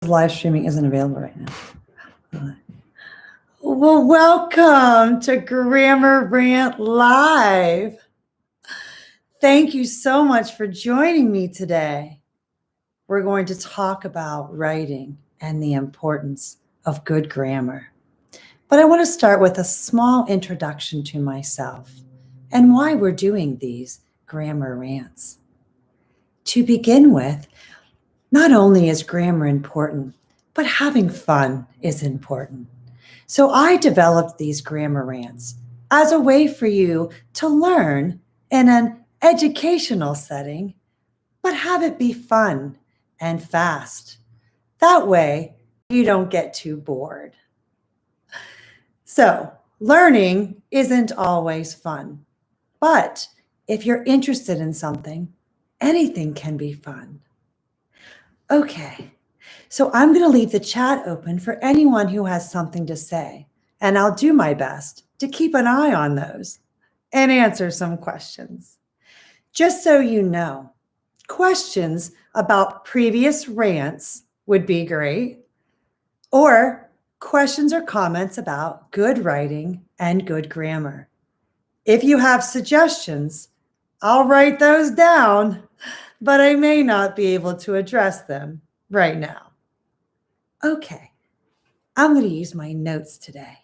Live streaming isn't available right now. Well, welcome to Grammar Rant Live. Thank you so much for joining me today. We're going to talk about writing and the importance of good grammar. But I want to start with a small introduction to myself and why we're doing these grammar rants. To begin with, not only is grammar important, but having fun is important. So I developed these grammar rants as a way for you to learn in an educational setting, but have it be fun and fast. That way, you don't get too bored. So, learning isn't always fun, but if you're interested in something, anything can be fun. Okay, so I'm going to leave the chat open for anyone who has something to say, and I'll do my best to keep an eye on those and answer some questions. Just so you know, questions about previous rants would be great, or questions or comments about good writing and good grammar. If you have suggestions, I'll write those down, but I may not be able to address them right now. Okay, I'm going to use my notes today.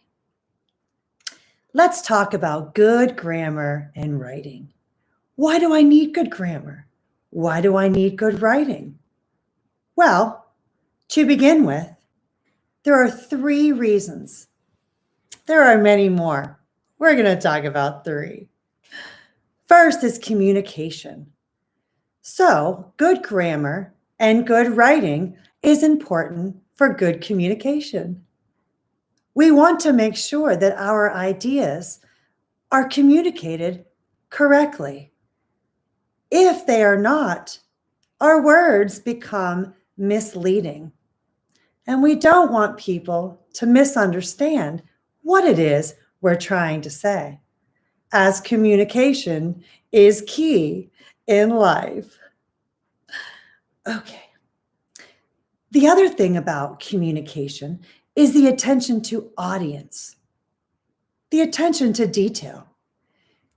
Let's talk about good grammar and writing. Why do I need good grammar? Why do I need good writing? Well, to begin with, there are 3 reasons. There are many more. We're going to talk about 3. First is communication. So, good grammar and good writing is important for good communication. We want to make sure that our ideas are communicated correctly. If they are not, our words become misleading. And we don't want people to misunderstand what it is we're trying to say, as communication is key in life. Okay. The other thing about communication is the attention to audience, the attention to detail.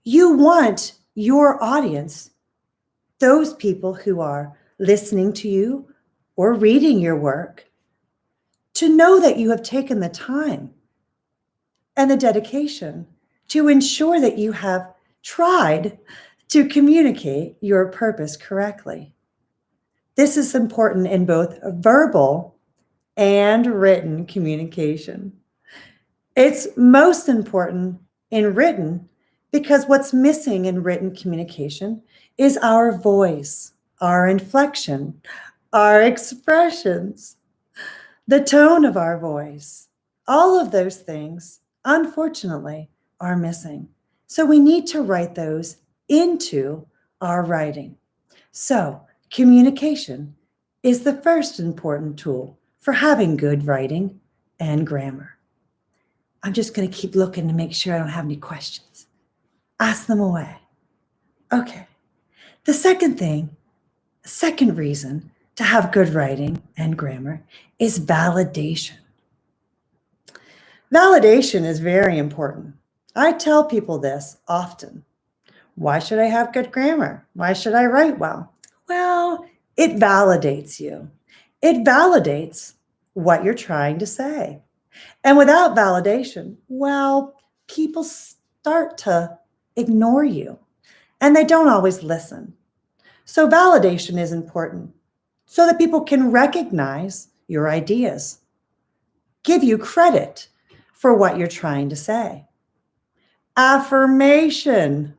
You want your audience, those people who are listening to you or reading your work, to know that you have taken the time and the dedication to ensure that you have tried to communicate your purpose correctly. This is important in both verbal and written communication. It's most important in written because what's missing in written communication is our voice, our inflection, our expressions, the tone of our voice. All of those things, unfortunately, are missing. So we need to write those into our writing. So communication is the first important tool for having good writing and grammar. I'm just going to keep looking to make sure I don't have any questions. Ask them away. Okay. The second reason to have good writing and grammar is validation. Validation is very important. I tell people this often. Why should I have good grammar? Why should I write well? Well, it validates you. It validates what you're trying to say. And without validation, well, people start to ignore you and they don't always listen. So validation is important so that people can recognize your ideas, give you credit for what you're trying to say. Affirmation.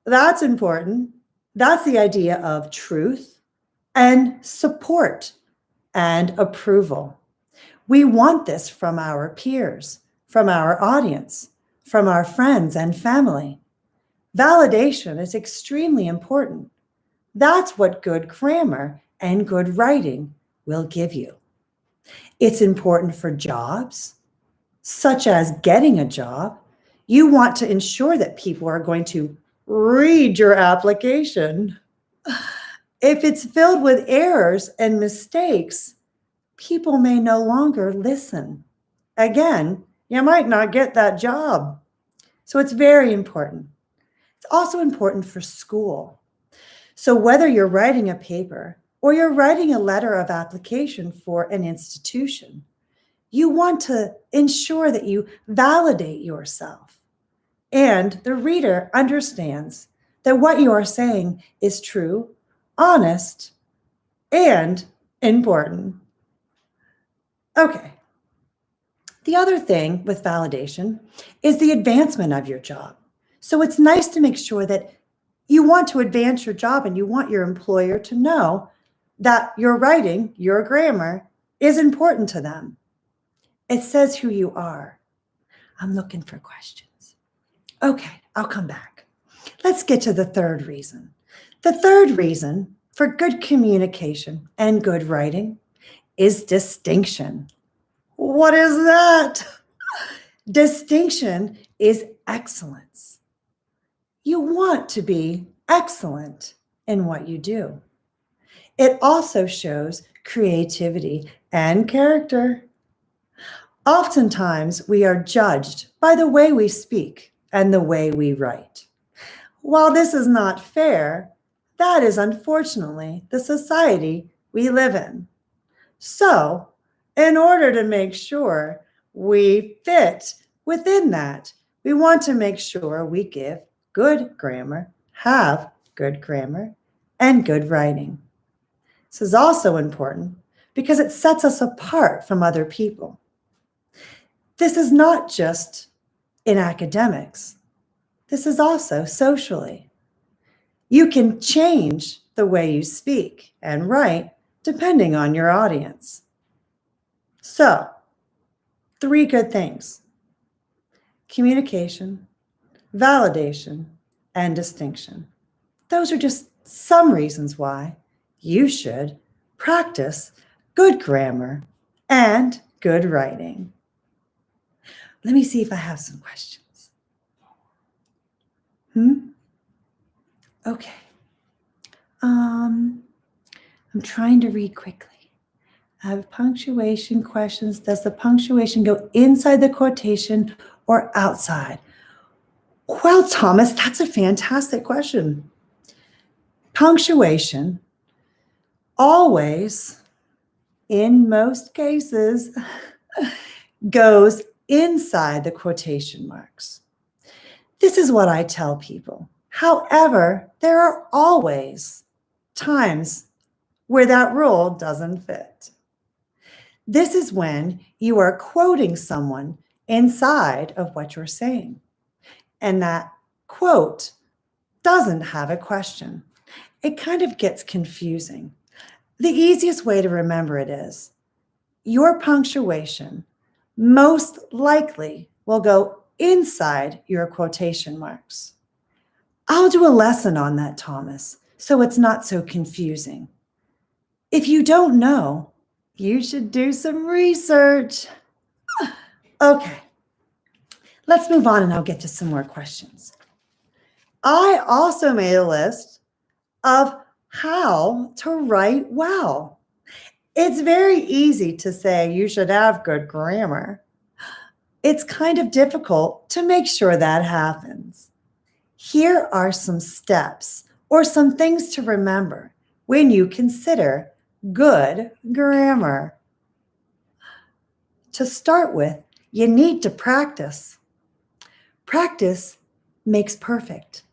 That's important. That's the idea of truth and support and approval. We want this from our peers, from our audience, from our friends and family. Validation is extremely important. That's what good grammar and good writing will give you. It's important for jobs, such as getting a job. You want to ensure that people are going to read your application. If it's filled with errors and mistakes, people may no longer listen. Again, you might not get that job. So it's very important. It's also important for school. So whether you're writing a paper or you're writing a letter of application for an institution, you want to ensure that you validate yourself and the reader understands that what you are saying is true, honest, and important. Okay. The other thing with validation is the advancement of your job. So it's nice to make sure that you want to advance your job and you want your employer to know that your writing, your grammar is important to them. It says who you are. I'm looking for questions. Okay, I'll come back. Let's get to the third reason. The third reason for good communication and good writing is distinction. What is that? Distinction is excellence. You want to be excellent in what you do. It also shows creativity and character. Oftentimes, we are judged by the way we speak and the way we write. While this is not fair, that is unfortunately the society we live in. So, in order to make sure we fit within that, we want to make sure we give good grammar, have good grammar, and good writing. This is also important because it sets us apart from other people. This is not just in academics. This is also socially. You can change the way you speak and write depending on your audience. So, 3 good things: communication, validation, and distinction. Those are just some reasons why you should practice good grammar and good writing. Let me see if I have some questions. Okay. I'm trying to read quickly. I have punctuation questions. Does the punctuation go inside the quotation or outside? Well, Thomas, that's a fantastic question. Punctuation always, in most cases, goes inside the quotation marks. This is what I tell people. However, there are always times where that rule doesn't fit. This is when you are quoting someone inside of what you're saying, and that quote doesn't have a question. It kind of gets confusing. The easiest way to remember it is your punctuation most likely will go inside your quotation marks. I'll do a lesson on that, Thomas, so it's not so confusing. If you don't know, you should do some research. Okay, let's move on and I'll get to some more questions. I also made a list of how to write well. It's very easy to say you should have good grammar. It's kind of difficult to make sure that happens. Here are some steps or some things to remember when you consider good grammar. To start with, you need to practice. Practice makes perfect.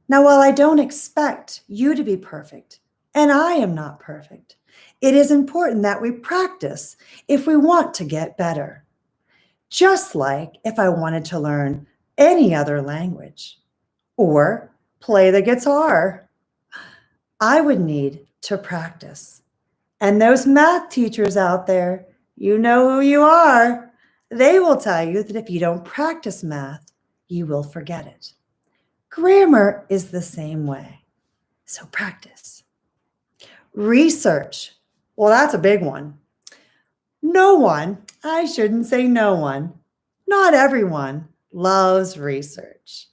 Now, while I don't expect you to be perfect, and I am not perfect, it is important that we practice if we want to get better. Just like if I wanted to learn any other language or play the guitar, I would need to practice. And those math teachers out there, you know who you are. They will tell you that if you don't practice math, you will forget it. Grammar is the same way. So practice. Research. Well, that's a big one. I shouldn't say no one, not everyone loves research.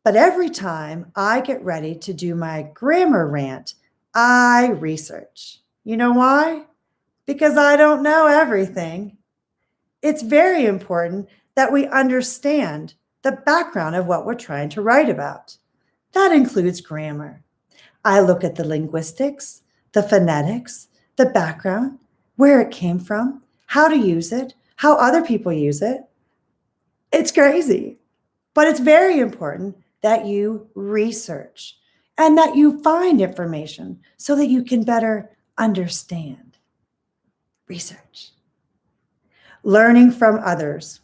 But every time I get ready to do my grammar rant, I research. You know why? because I don't know everything. It's very important that we understand the background of what we're trying to write about. That includes grammar. I look at the linguistics, the phonetics, the background, where it came from, how to use it, how other people use it. It's crazy, but it's very important that you research and that you find information so that you can better understand. Research. Learning from others.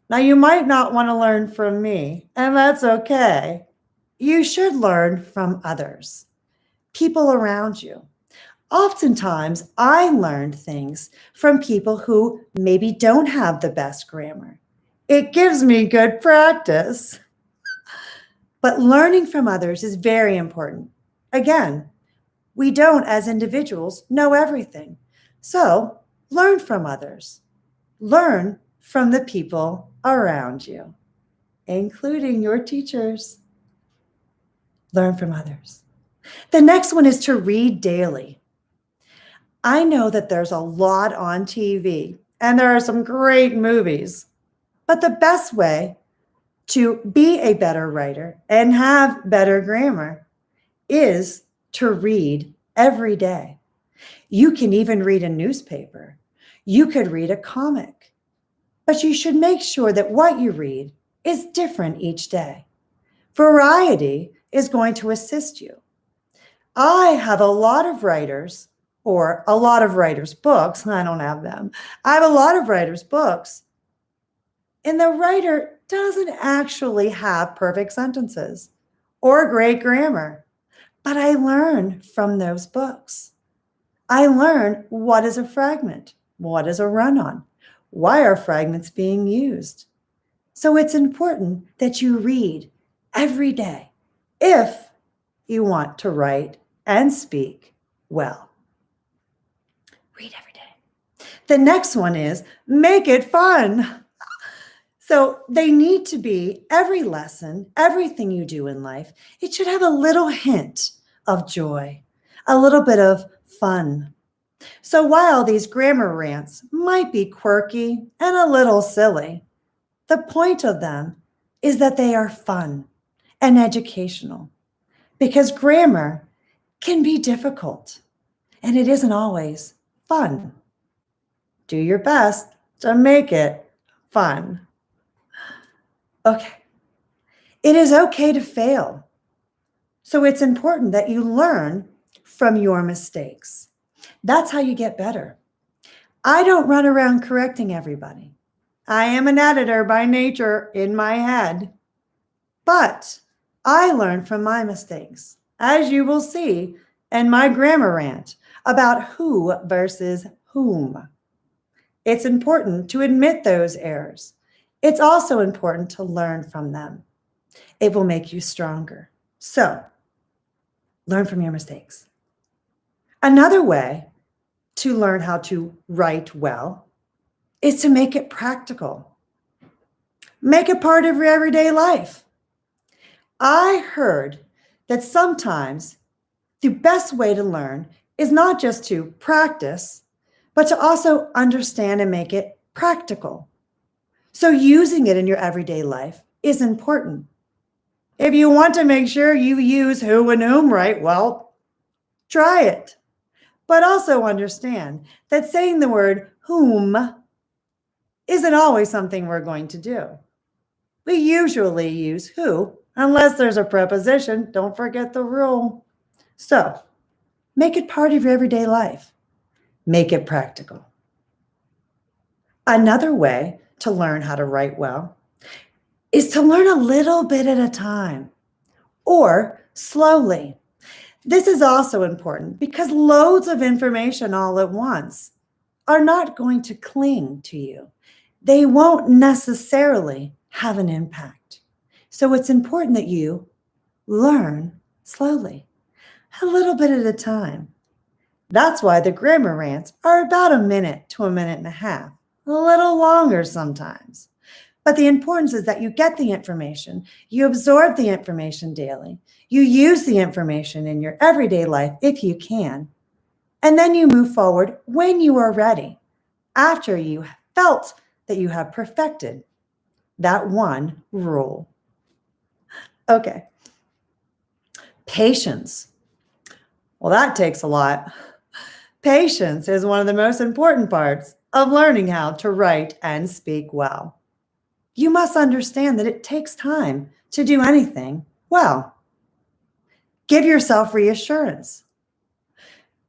Now, you might not want to learn from me, and that's okay. You should learn from others, people around you. Oftentimes, I learned things from people who maybe don't have the best grammar. It gives me good practice. But learning from others is very important. Again, we don't, as individuals, know everything. So learn from others. Learn from the people around you, including your teachers. Learn from others. The next one is to read daily. I know that there's a lot on TV and there are some great movies, but the best way to be a better writer and have better grammar is to read every day. You can even read a newspaper. You could read a comic, but you should make sure that what you read is different each day. Variety is going to assist you. I have a lot of writers, or a lot of writers' books. I don't have them. I have a lot of writers' books, and the writer doesn't actually have perfect sentences or great grammar, but I learn from those books. I learn what is a fragment, what is a run-on, why are fragments being used. So it's important that you read every day if you want to write and speak well. Read every day. The next one is make it fun. So they need to be every lesson, everything you do in life, it should have a little hint of joy, a little bit of fun. So while these grammar rants might be quirky and a little silly, the point of them is that they are fun and educational, because grammar can be difficult and it isn't always fun. Do your best to make it fun. Okay. It is okay to fail. So it's important that you learn from your mistakes. That's how you get better. I don't run around correcting everybody. I am an editor by nature in my head, but I learn from my mistakes, as you will see in my grammar rant about who versus whom. It's important to admit those errors. It's also important to learn from them. It will make you stronger. So, learn from your mistakes. Another way to learn how to write well is to make it practical. Make it part of your everyday life. I heard that sometimes the best way to learn is not just to practice, but to also understand and make it practical. So using it in your everyday life is important. If you want to make sure you use who and whom right, well, try it. But also understand that saying the word whom isn't always something we're going to do. We usually use who, unless there's a preposition. Don't forget the rule. So, make it part of your everyday life. Make it practical. Another way to learn how to write well is to learn a little bit at a time or slowly. This is also important because loads of information all at once are not going to cling to you. They won't necessarily have an impact. So it's important that you learn slowly, a little bit at a time. That's why the grammar rants are about a minute to a minute and a half, a little longer sometimes. But the importance is that you get the information, you absorb the information daily, you use the information in your everyday life if you can, And then you move forward when you are ready, after you felt that you have perfected that one rule. Okay. Patience. Well, that takes a lot. Patience is one of the most important parts of learning how to write and speak well. You must understand that it takes time to do anything well. Give yourself reassurance.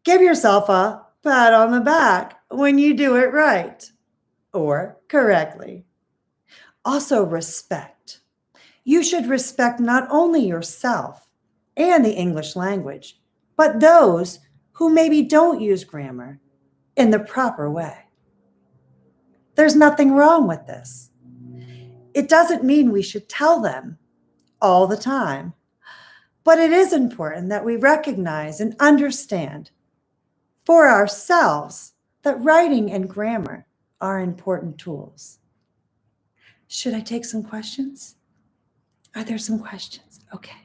Give yourself a pat on the back when you do it right or correctly. Also, respect. You should respect not only yourself and the English language, but those who maybe don't use grammar in the proper way. There's nothing wrong with this. It doesn't mean we should tell them all the time, but it is important that we recognize and understand for ourselves that writing and grammar are important tools. Should I take some questions? Are there some questions? Okay.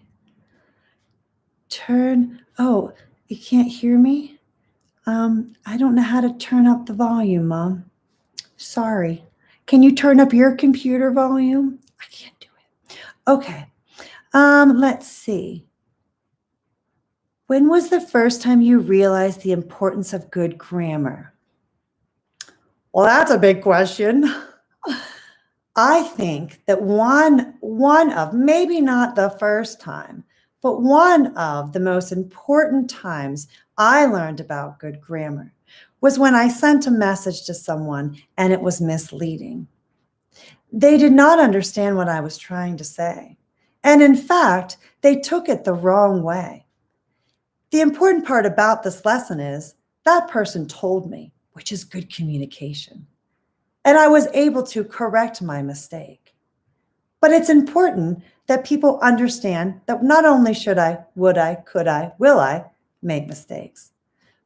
Oh, you can't hear me? I don't know how to turn up the volume, Mom. Sorry. Can you turn up your computer volume? I can't do it. Okay. Let's see. When was the first time you realized the importance of good grammar? Well, that's a big question. I think that one of, maybe not the first time, but one of the most important times I learned about good grammar was when I sent a message to someone and it was misleading. They did not understand what I was trying to say. And in fact, they took it the wrong way. The important part about this lesson is that person told me, which is good communication. And I was able to correct my mistake. But it's important that people understand that not only should I, would I, could I, will I make mistakes,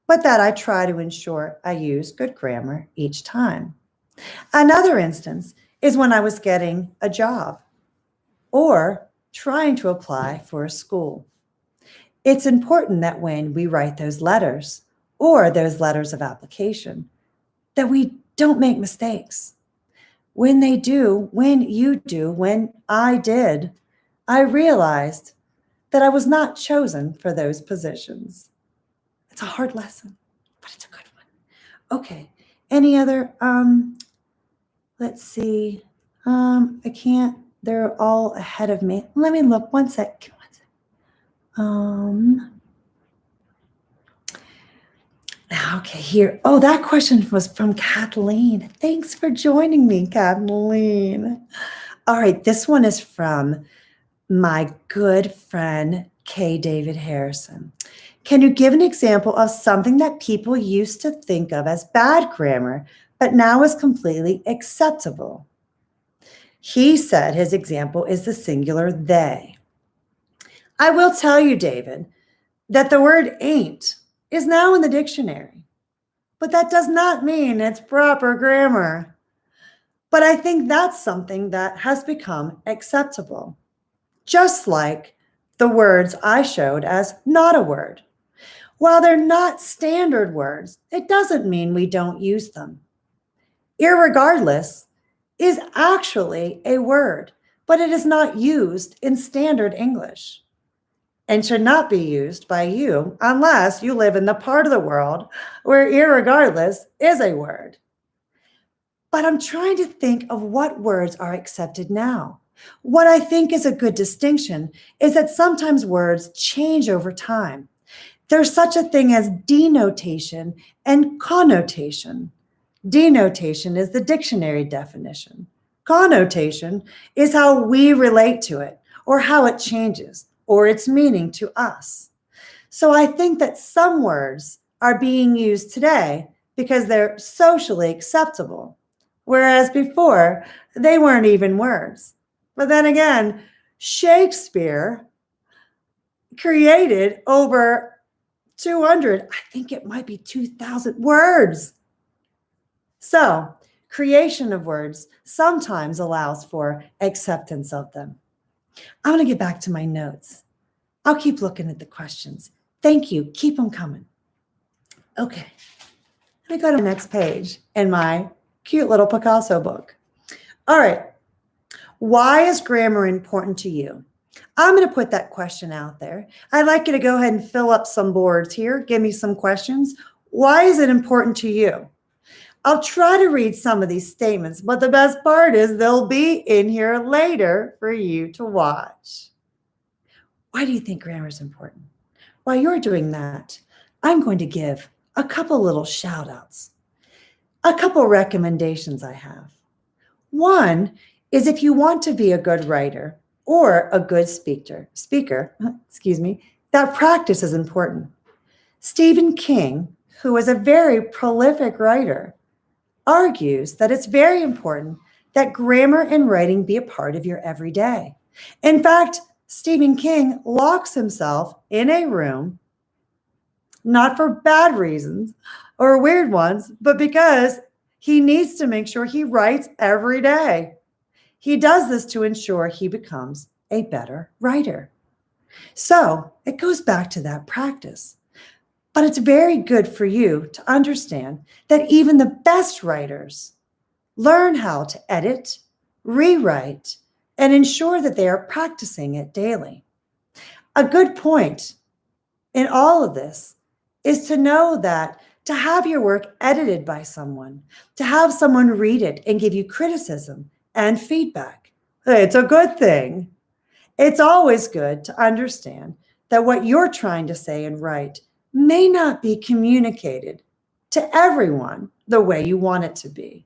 but that I try to ensure I use good grammar each time. Another instance is when I was getting a job or trying to apply for a school. It's important that when we write those letters or those letters of application, that we don't make mistakes. When they do, when you do, when I did, I realized that I was not chosen for those positions. It's a hard lesson, but it's a good one. Okay, any other, let's see. I can't, they're all ahead of me. Let me look, one sec. Okay, here. Oh, that question was from Kathleen. Thanks for joining me, Kathleen. All right, this one is from my good friend, K. David Harrison. Can you give an example of something that people used to think of as bad grammar, but now is completely acceptable? He said his example is the singular they. I will tell you, David, that the word ain't is now in the dictionary, but that does not mean it's proper grammar. But I think that's something that has become acceptable, just like the words I showed as not a word. While they're not standard words, it doesn't mean we don't use them. Irregardless is actually a word, but it is not used in standard English and should not be used by you unless you live in the part of the world where irregardless is a word. But I'm trying to think of what words are accepted now. What I think is a good distinction is that sometimes words change over time. There's such a thing as denotation and connotation. Denotation is the dictionary definition. Connotation is how we relate to it or how it changes or its meaning to us. So I think that some words are being used today because they're socially acceptable, whereas before they weren't even words. But then again, Shakespeare created over 200, I think it might be 2,000 words. So creation of words sometimes allows for acceptance of them. I'm going to get back to my notes. I'll keep looking at the questions. Thank you. Keep them coming. Okay, let me go to the next page in my cute little Picasso book. All right, why is grammar important to you? I'm going to put that question out there. I'd like you to go ahead and fill up some boards here. Give me some questions. Why is it important to you? I'll try to read some of these statements, but the best part is they'll be in here later for you to watch. Why do you think grammar is important? While you're doing that, I'm going to give a couple little shout outs, a couple recommendations I have. One is if you want to be a good writer or a good speaker, that practice is important. Stephen King, who is a very prolific writer, argues that it's very important that grammar and writing be a part of your everyday. In fact, Stephen King locks himself in a room, not for bad reasons or weird ones, but because he needs to make sure he writes every day. He does this to ensure he becomes a better writer. So it goes back to that practice. But it's very good for you to understand that even the best writers learn how to edit, rewrite, and ensure that they are practicing it daily. A good point in all of this is to know that to have your work edited by someone, to have someone read it and give you criticism and feedback, it's a good thing. It's always good to understand that what you're trying to say and write may not be communicated to everyone the way you want it to be.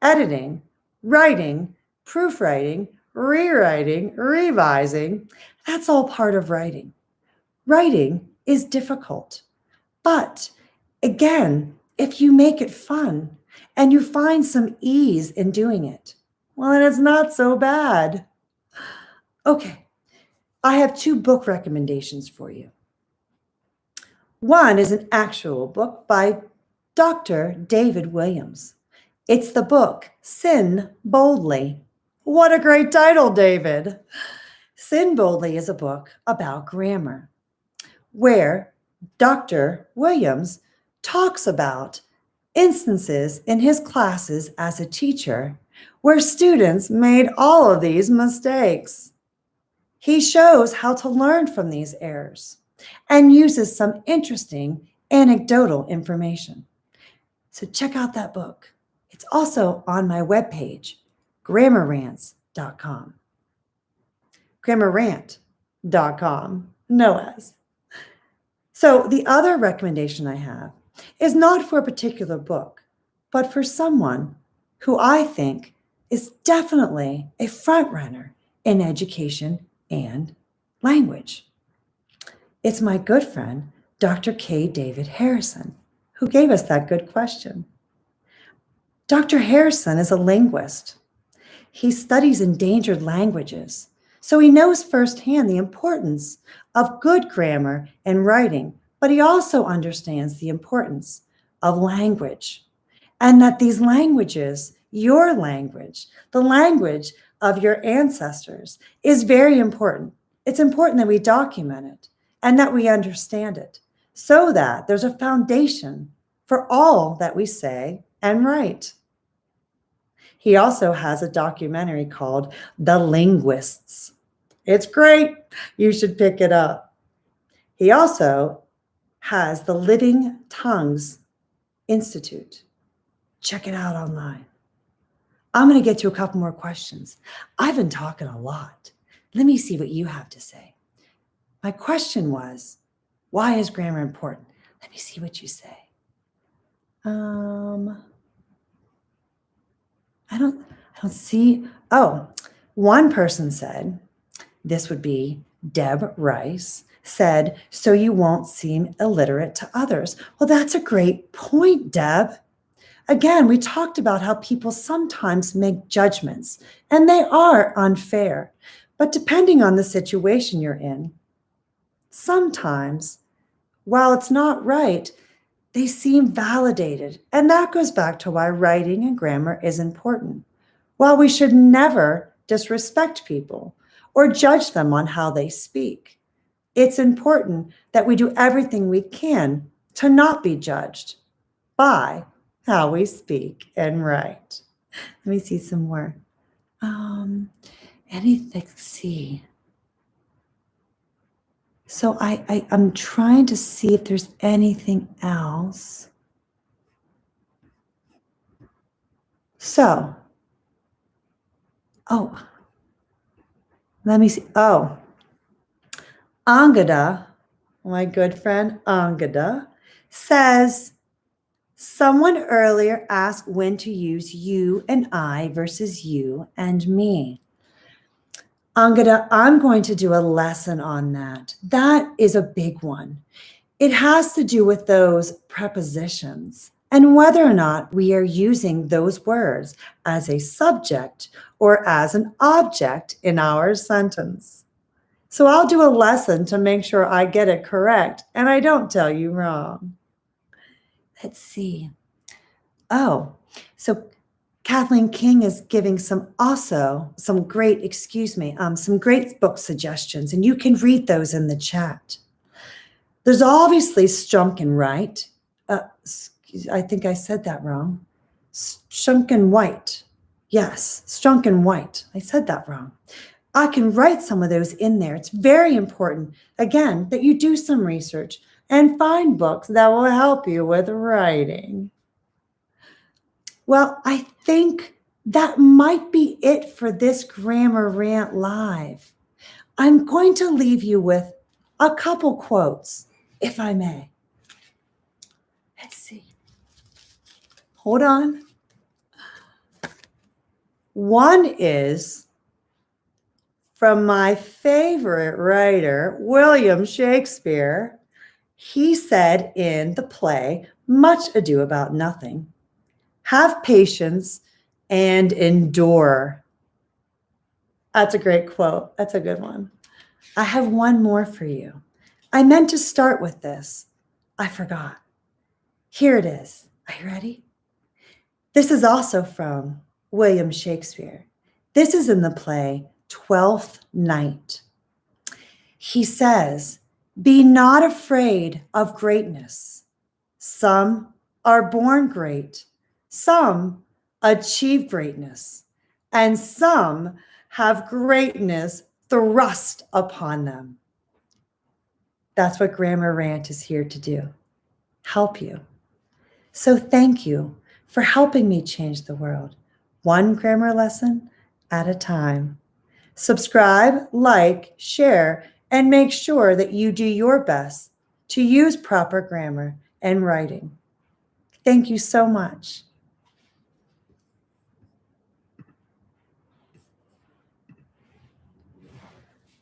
Editing, writing, proofwriting, rewriting, revising, that's all part of writing. Writing is difficult. But again, if you make it fun and you find some ease in doing it, well, then it's not so bad. Okay, I have two book recommendations for you. One is an actual book by Dr. David Williams. It's the book Sin Boldly. What a great title, David! Sin Boldly is a book about grammar, where Dr. Williams talks about instances in his classes as a teacher where students made all of these mistakes. He shows how to learn from these errors and uses some interesting anecdotal information. So check out that book. It's also on my webpage, grammarrants.com. Grammarrant.com, no S. So the other recommendation I have is not for a particular book, but for someone who I think is definitely a front runner in education and language. It's my good friend, Dr. K. David Harrison, who gave us that good question. Dr. Harrison is a linguist. He studies endangered languages, so he knows firsthand the importance of good grammar and writing, but he also understands the importance of language, and that these languages, your language, the language of your ancestors, is very important. It's important that we document it and that we understand it so that there's a foundation for all that we say and write. He also has a documentary called The Linguists. It's great. You should pick it up. He also has the Living Tongues Institute. Check it out online. I'm going to get to a couple more questions. I've been talking a lot. Let me see what you have to say. My question was, why is grammar important? Let me see what you say. I don't see. Oh, one person said, this would be Deb Rice, said, so you won't seem illiterate to others. Well, that's a great point, Deb. Again, we talked about how people sometimes make judgments, and they are unfair. But depending on the situation you're in, sometimes, while it's not right, they seem validated. And that goes back to why writing and grammar is important. While we should never disrespect people or judge them on how they speak, it's important that we do everything we can to not be judged by how we speak and write. Let me see some more. Anything, see. So I'm trying to see if there's anything else. So, let me see. Angada, my good friend Angada, says, someone earlier asked when to use you and I versus you and me. Angada, I'm going to do a lesson on that. That is a big one. It has to do with those prepositions and whether or not we are using those words as a subject or as an object in our sentence. So I'll do a lesson to make sure I get it correct and I don't tell you wrong. Let's see. So Kathleen King is giving some great book suggestions, and you can read those in the chat. There's obviously Strunken Right. I think I said that wrong. Strunken White. Yes, Strunken White. I said that wrong. I can write some of those in there. It's very important, again, that you do some research and find books that will help you with writing. Well, I think that might be it for this Grammar Rant Live. I'm going to leave you with a couple quotes, if I may. Let's see. Hold on. One is from my favorite writer, William Shakespeare. He said in the play, Much Ado About Nothing, have patience and endure. That's a great quote. That's a good one. I have one more for you. I meant to start with this. I forgot. Here it is. Are you ready? This is also from William Shakespeare. This is in the play Twelfth Night. He says, be not afraid of greatness. Some are born great. Some achieve greatness. And some have greatness thrust upon them. That's what Grammar Rant is here to do. Help you. So thank you for helping me change the world, one grammar lesson at a time. Subscribe, like, share, and make sure that you do your best to use proper grammar and writing. Thank you so much.